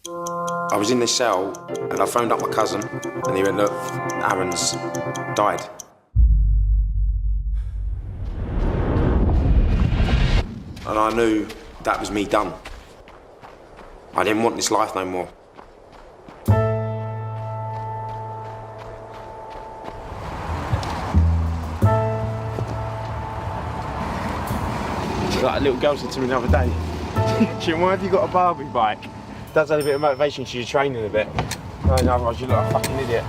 I was in this cell and I phoned up my cousin and he went, look, Aaron's died. And I knew that was me done. I didn't want this life no more. Like a little girl said to me the other day, Jim, why have you got a Barbie bike? Does have a bit of motivation, she's training a bit. No, otherwise you look like a fucking idiot.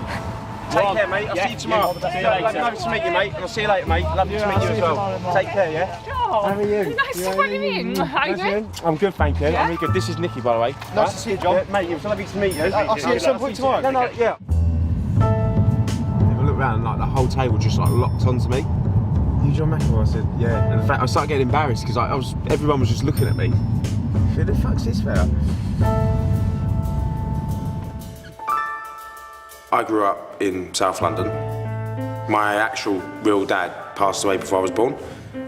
Take care, mate. I'll see you tomorrow. Nice to meet you, mate. I'll see you later, mate. Lovely to meet you as well. Take care, yeah? Oh, how are you? Nice to meet you. How are you doing? I'm good, thank you. Yeah? I'm really good. This is Nikki, by the way. Nice to see you, John. Yeah, mate, it was lovely to meet you. I'll see you at some point tomorrow. No, yeah. If I look around and like the whole table just like locked onto me. You John McEnroe? I said, yeah. And in fact, I started getting embarrassed because everyone was just looking at me. Who the fuck's this fella? I grew up in South London. My actual real dad passed away before I was born.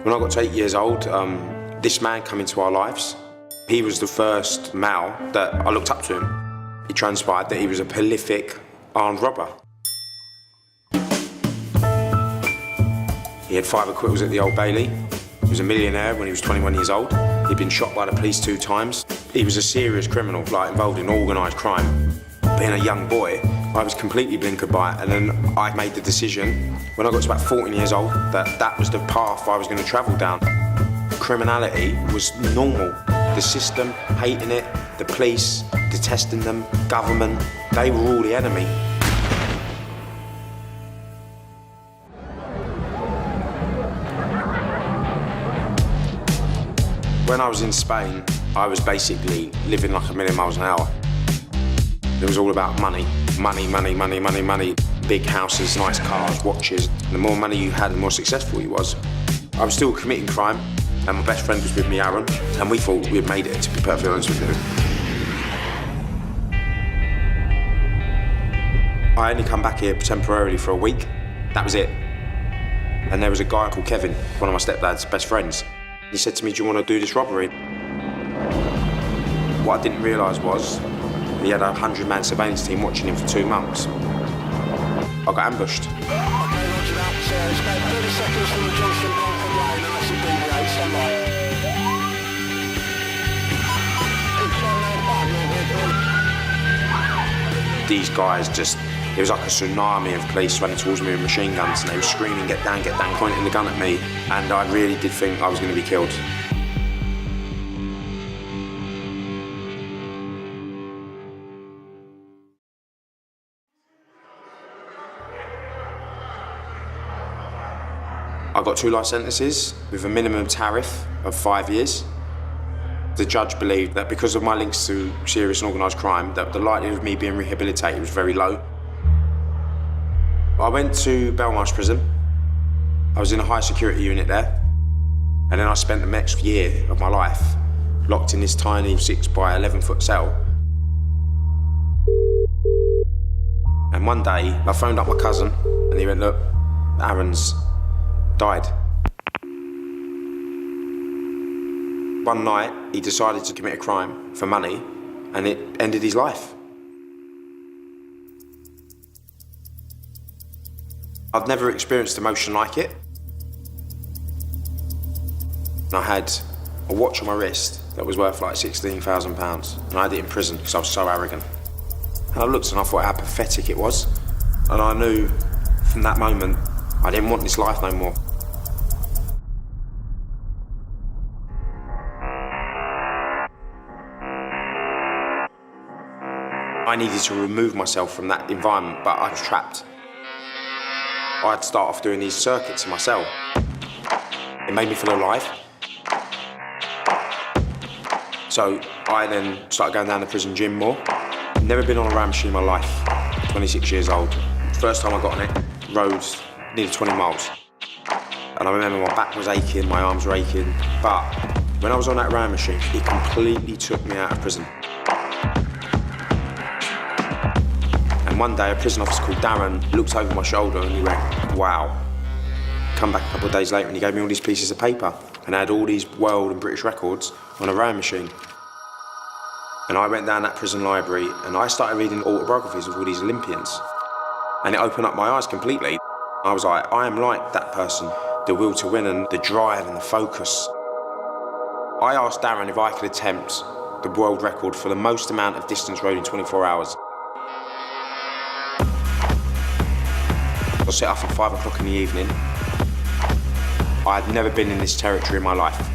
When I got to 8 years old, this man came into our lives. He was the first male that I looked up to him. It transpired that he was a prolific armed robber. He had 5 acquittals at the Old Bailey. He was a millionaire when he was 21 years old. He'd been shot by the police 2 times. He was a serious criminal, like involved in organised crime. Being a young boy, I was completely blinkered by it, and then I made the decision, when I got to about 14 years old, that that was the path I was going to travel down. Criminality was normal. The system, hating it, the police, detesting them, government, they were all the enemy. When I was in Spain, I was basically living like a million miles an hour. It was all about money. Money, money, money, money, money. Big houses, nice cars, watches. The more money you had, the more successful you was. I was still committing crime, and my best friend was with me, Aaron, and we thought we'd made it, to be perfectly honest with you. I only come back here temporarily for a week. That was it. And there was a guy called Kevin, one of my stepdad's best friends. He said to me, do you want to do this robbery? What I didn't realise was he had a 100-man surveillance team watching him for 2 months. I got ambushed. These guys just, it was like a tsunami of police running towards me with machine guns, and they were screaming, get down, pointing the gun at me, and I really did think I was going to be killed. I got 2 life sentences with a minimum tariff of 5 years. The judge believed that because of my links to serious and organised crime, that the likelihood of me being rehabilitated was very low. I went to Belmarsh prison. I was in a high security unit there. And then I spent the next year of my life locked in this tiny 6 by 11-foot cell. And one day, I phoned up my cousin and he went, look, Aaron's died. One night, he decided to commit a crime for money, and it ended his life. I've never experienced emotion like it. I had a watch on my wrist that was worth like £16,000, and I had it in prison because I was so arrogant. And I looked and I thought how pathetic it was, and I knew from that moment I didn't want this life no more. I needed to remove myself from that environment, but I was trapped. I'd start off doing these circuits in my cell. It made me feel alive. So I then started going down the prison gym more. Never been on a rowing machine in my life, 26 years old. First time I got on it, rode nearly 20 miles. And I remember my back was aching, my arms were aching, but when I was on that rowing machine, it completely took me out of prison. And one day, a prison officer called Darren looked over my shoulder and he went, wow. Come back a couple of days later and he gave me all these pieces of paper and I had all these world and British records on a rowing machine. And I went down that prison library and I started reading autobiographies of all these Olympians. And it opened up my eyes completely. I was like, I am like that person. The will to win and the drive and the focus. I asked Darren if I could attempt the world record for the most amount of distance rode in 24 hours. I set off at 5 o'clock in the evening. I had never been in this territory in my life.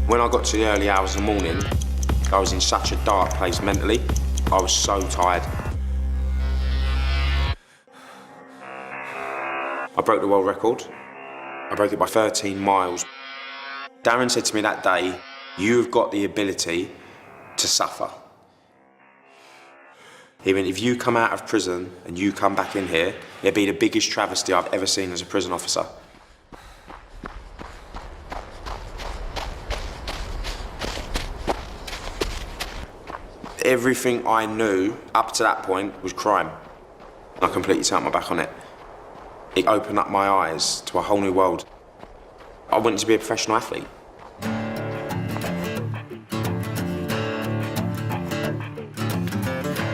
When I got to the early hours of the morning, I was in such a dark place mentally. I was so tired. I broke the world record. I broke it by 13 miles. Darren said to me that day, you've got the ability to suffer. He went, if you come out of prison and you come back in here, it'd be the biggest travesty I've ever seen as a prison officer. Everything I knew up to that point was crime. I completely turned my back on it. It opened up my eyes to a whole new world. I wanted to be a professional athlete.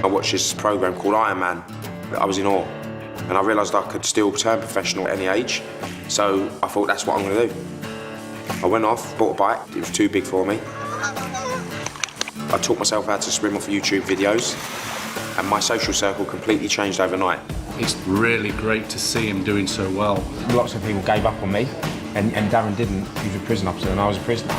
I watched this program called Ironman. I was in awe. And I realised I could still turn professional at any age. So I thought, that's what I'm going to do. I went off, bought a bike. It was too big for me. I taught myself how to swim off YouTube videos. And my social circle completely changed overnight. It's really great to see him doing so well. Lots of people gave up on me, and Darren didn't. He was a prison officer and I was a prisoner.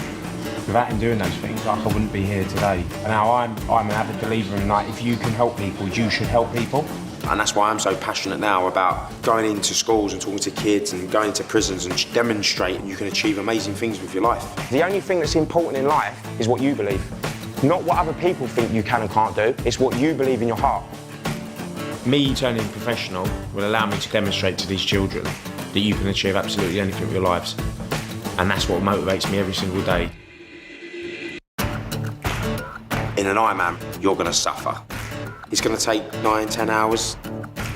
Without him doing those things, I wouldn't be here today. And now I'm an avid believer in, like, if you can help people, you should help people. And that's why I'm so passionate now about going into schools and talking to kids and going to prisons and demonstrating you can achieve amazing things with your life. The only thing that's important in life is what you believe. Not what other people think you can and can't do, it's what you believe in your heart. Me turning professional will allow me to demonstrate to these children that you can achieve absolutely anything with your lives. And that's what motivates me every single day. In an Ironman, you're going to suffer. It's going to take 9-10 hours.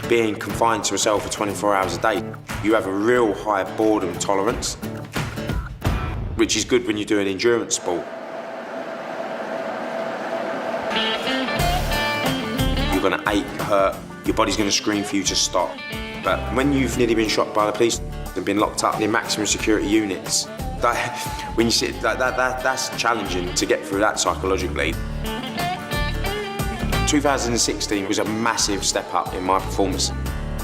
Being confined to a cell for 24 hours a day, you have a real high boredom tolerance, which is good when you do an endurance sport. You're going to ache, hurt, your body's going to scream for you to stop. But when you've nearly been shot by the police and been locked up in maximum security units, when you sit, that's challenging to get through that psychologically. 2016 was a massive step up in my performance.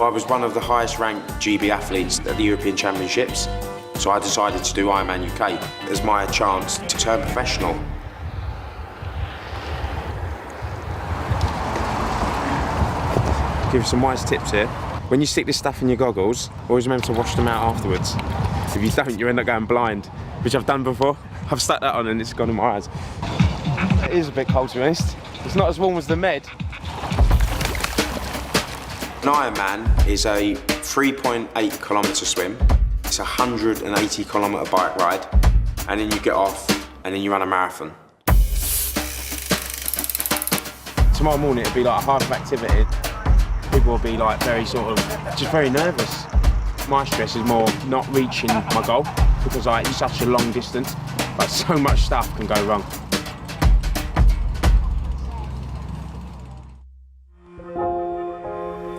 I was one of the highest ranked GB athletes at the European Championships, so I decided to do Ironman UK as my chance to turn professional. Give you some wise tips here. When you stick this stuff in your goggles, always remember to wash them out afterwards. If you don't, you end up going blind, which I've done before. I've stuck that on and it's gone in my eyes. It is a bit cold, to be honest. It's not as warm as the Med. An Ironman is a 3.8 kilometre swim. It's a 180 kilometre bike ride, and then you get off and then you run a marathon. Tomorrow morning it'll be like a harder activity. People will be like very sort of, just very nervous. My stress is more not reaching my goal because like, it's such a long distance, like so much stuff can go wrong.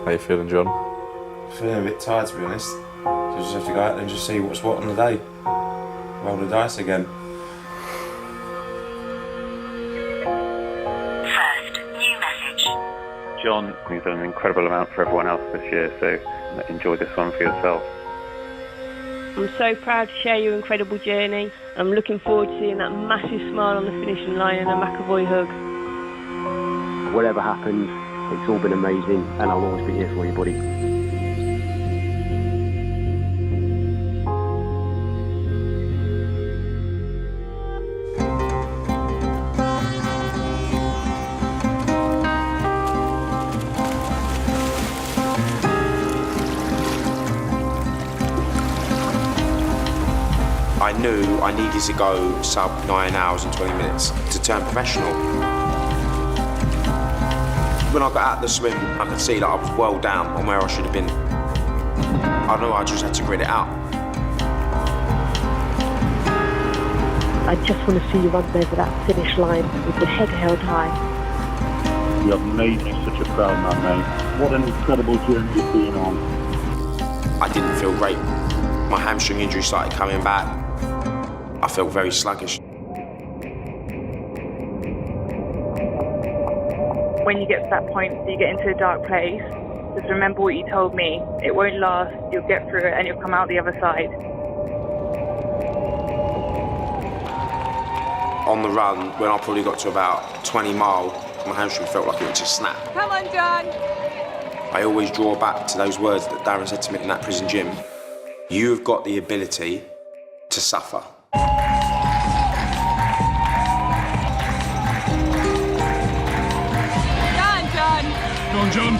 How you feeling, John? Feeling a bit tired, to be honest. So I just have to go out there and just see what's what on the day. Roll the dice again. First new message. John, you've done an incredible amount for everyone else this year, so enjoy this one for yourself. I'm so proud to share your incredible journey. I'm looking forward to seeing that massive smile on the finishing line and a McAvoy hug. Whatever happens, it's all been amazing, and I'll always be here for you, buddy. I knew I needed to go sub 9 hours and 20 minutes to turn professional. When I got out of the swim, I could see that I was well down on where I should have been. I know I just had to grit it out. I just want to see you run over that finish line with your head held high. You have made me such a proud man, mate. What an incredible journey you've been on. I didn't feel great. My hamstring injury started coming back. I felt very sluggish. When you get to that point, you get into a dark place, just remember what you told me. It won't last, you'll get through it and you'll come out the other side. On the run, when I probably got to about 20 mile, my hamstring felt like it would just snap. Come on, John. I always draw back to those words that Darren said to me in that prison gym. You've got the ability to suffer. Go on, John.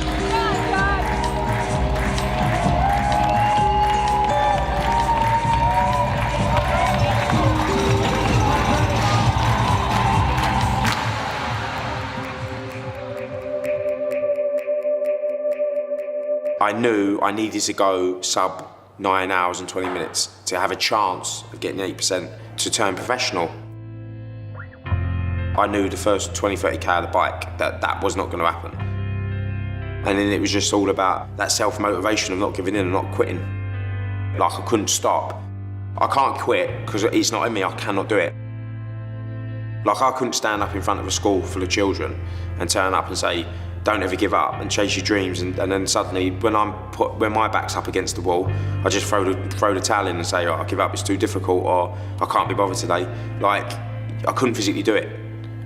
I knew I needed to go sub 9 hours and 20 minutes to have a chance of getting 8% to turn professional. I knew the first 20-30k of the bike that was not going to happen. And then it was just all about that self-motivation of not giving in and not quitting. Like, I couldn't stop. I can't quit because it's not in me, I cannot do it. Like, I couldn't stand up in front of a school full of children and turn up and say, don't ever give up and chase your dreams, and then suddenly when my back's up against the wall, I just throw the towel in and say, oh, I give up, it's too difficult, or I can't be bothered today. Like, I couldn't physically do it.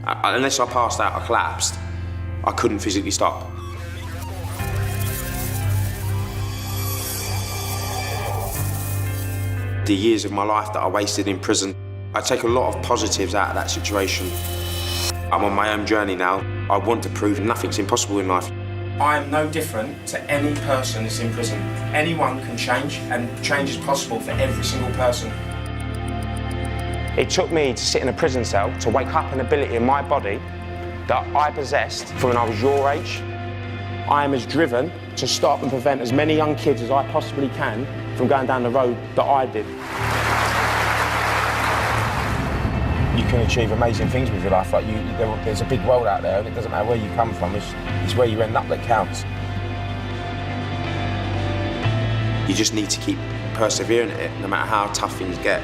Unless I passed out, I collapsed, I couldn't physically stop. The years of my life that I wasted in prison, I take a lot of positives out of that situation. I'm on my own journey now. I want to prove nothing's impossible in life. I am no different to any person that's in prison. Anyone can change, and change is possible for every single person. It took me to sit in a prison cell to wake up an ability in my body that I possessed from when I was your age. I am as driven to stop and prevent as many young kids as I possibly can from going down the road that I did. You can achieve amazing things with your life. Like there's a big world out there, and it doesn't matter where you come from, it's where you end up that counts. You just need to keep persevering at it, no matter how tough things get.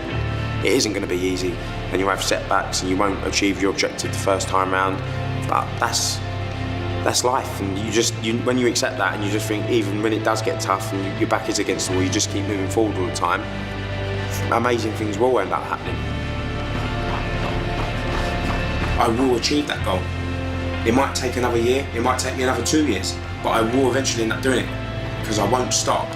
It isn't going to be easy, and you'll have setbacks, and you won't achieve your objective the first time round. But that's life, and when you accept that, and you just think, even when it does get tough and your back is against the wall, you just keep moving forward all the time. Amazing things will end up happening. I will achieve that goal. It might take another year, it might take me another 2 years, but I will eventually end up doing it, because I won't stop.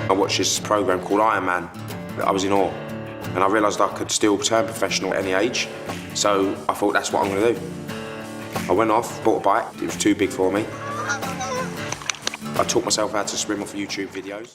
I watched this program called Ironman. I was in awe, and I realised I could still turn professional at any age, so I thought that's what I'm going to do. I went off, bought a bike, it was too big for me. I taught myself how to swim off YouTube videos.